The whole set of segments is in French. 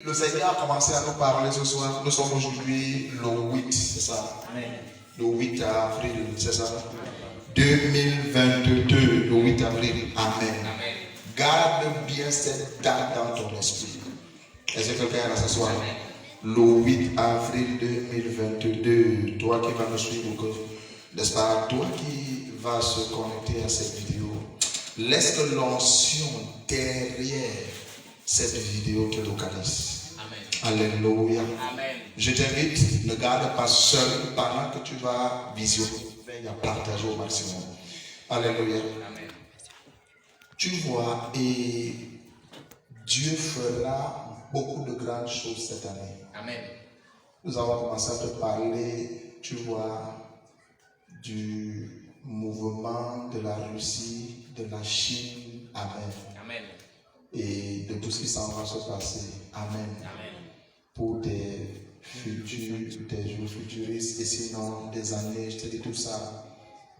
Le Seigneur a commencé à nous parler ce soir. Nous sommes aujourd'hui le 8, c'est ça? Amen. Le 8 avril, c'est ça? 2022, le 8 avril. Amen. Amen. Garde bien cette date dans ton esprit. Est-ce que quelqu'un est là ce soir? Le 8 avril 2022, toi qui vas me suivre, n'est-ce pas? Toi qui vas se connecter à cette vidéo, laisse que l'onction derrière cette vidéo te localise. Amen. Alléluia. Amen. Je t'invite, ne garde pas seul pendant que tu vas visionner, veille à partager au maximum. Alléluia. Amen. Tu vois, et Dieu fera beaucoup de grandes choses cette année. Amen. Nous avons commencé à te parler, tu vois, du mouvement de la Russie, de la Chine. Amen. Amen. Et de tout ce qui s'en va se passer. Amen. Amen. Pour des jours futuristes, et sinon des années, je te dis tout ça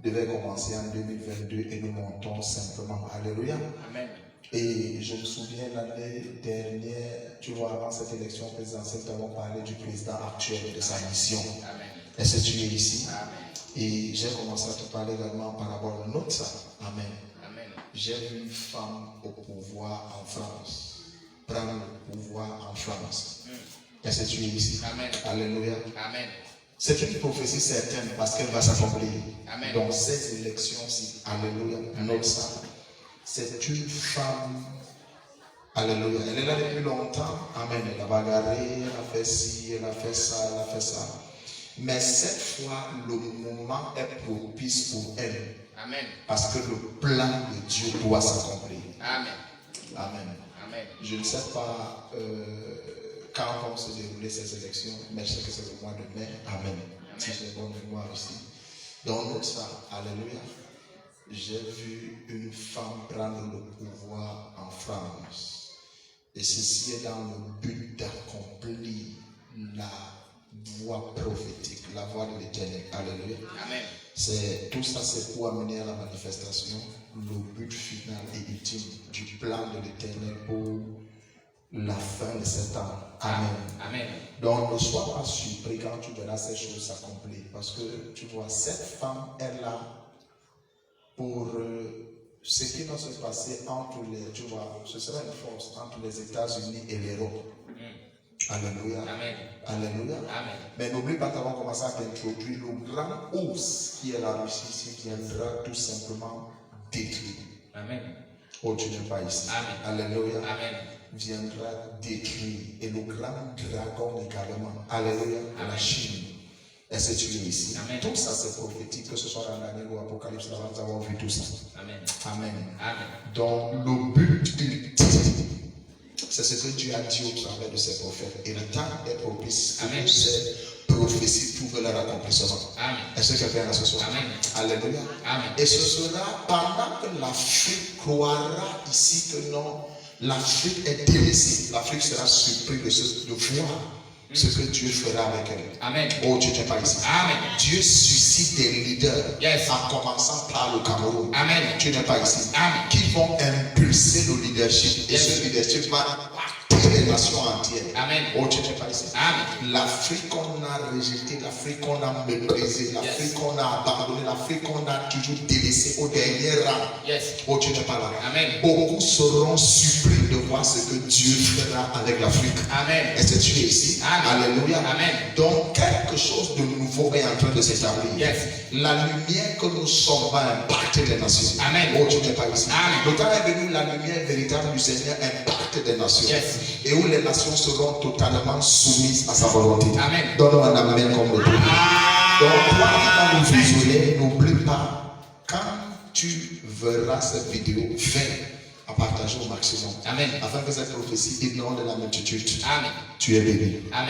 devait commencer en 2022 et nous montons simplement. Alléluia. Amen. Et je me souviens l'année dernière, tu vois, avant cette élection présidentielle, nous avons parlé du président actuel, de sa mission. Amen. Est-ce que tu es ici? Amen. Et j'ai commencé à te parler également par rapport à notre ça. Amen. Amen. J'ai vu une femme au pouvoir en France prendre le pouvoir en France. Est-ce que tu es ici? Amen. Alléluia. Amen. C'est une prophétie certaine parce qu'elle va s'accomplir. Amen. Dans ces élections-ci, alléluia, notre ça, c'est une femme, alléluia, elle est là depuis longtemps, amen, elle a bagarré, elle a fait ci, elle a fait ça, elle a fait ça. Mais cette fois, le moment est propice pour elle. Amen. Parce que le plan de Dieu doit s'accomplir. Amen. Amen. Amen. Je ne sais pas quand vont se dérouler ces élections, mais je sais que c'est le mois de mai. Amen. Si j'ai bonne mémoire aussi. Dans notre salle, alléluia, j'ai vu une femme prendre le pouvoir en France. Et ceci est dans le but d'accomplir la voix prophétique, la voix de l'Éternel. Alléluia. Amen. Tout ça, c'est pour amener à la manifestation le but final et ultime du plan de l'Éternel pour la fin de cet an. Amen. Amen. Donc, ne sois pas surpris quand tu verras ces choses s'accomplir. Parce que, tu vois, cette femme est là pour ce qui va se passer entre les, tu vois, ce sera une force entre les États-Unis et l'Europe. Alléluia. Amen. Alléluia. Amen. Mais n'oublie pas qu'avant de commencer à t'introduire, le grand ours qui est la Russie viendra tout simplement détruire. Amen. Oh, tu n'es pas ici. Amen. Alléluia. Amen. Viendra détruire. Et le grand dragon également. Alléluia. De la Chine. Est-ce que tu es ici? Amen. Tout ça c'est prophétique, que ce soit dans Daniel ou Apocalypse, nous avons vu tout ça. Amen. Amen. Amen. Donc le but ultime, c'est ce que Dieu a dit au travers de ses prophètes. Et le temps est propice pour ces prophéties trouvent leur accomplissement. Amen. Est-ce que quelqu'un a ce soir? Amen. Alléluia. Amen. Et ce sera pendant que l'Afrique croira ici que non, l'Afrique est délaissée. L'Afrique sera surprise de voir ce que Dieu fera avec elle. Amen. Oh, tu n'es pas ici. Amen. Dieu suscite des leaders, Yes. en commençant par le Cameroun. Amen. Tu n'es pas ici. Amen. Qui vont impulser le leadership. Et Yes. ce leadership va impacter les nations entières. Amen. Oh, tu n'es pas ici. Amen. L'Afrique qu'on a rejetée, l'Afrique qu'on a méprisée, l'Afrique qu'on a abandonnée, l'Afrique qu'on a toujours délaissée au dernier rang. Yes. Oh, tu n'es pas là. Amen. Beaucoup seront surpris de voir ce que Dieu fera avec l'Afrique. Amen. Est-ce que tu es ici? Amen. Alléluia. Amen. Donc, quelque chose de nouveau est en train de s'établir. Yes. La lumière que nous sommes va impacter les nations. Amen. Oh, tu n'es pas ici. Amen. Le temps est venu, la lumière véritable du Seigneur impacte des nations. Yes. Et où les nations seront totalement soumises à sa volonté. Amen. Donne-nous un amen comme le premier. Donc, toi qui vas nous visionner, n'oublie pas, quand tu verras cette vidéo, fais à partager au maximum. Amen. Afin que cette prophétie ignore de la multitude. Amen. Tu es béni. Amen.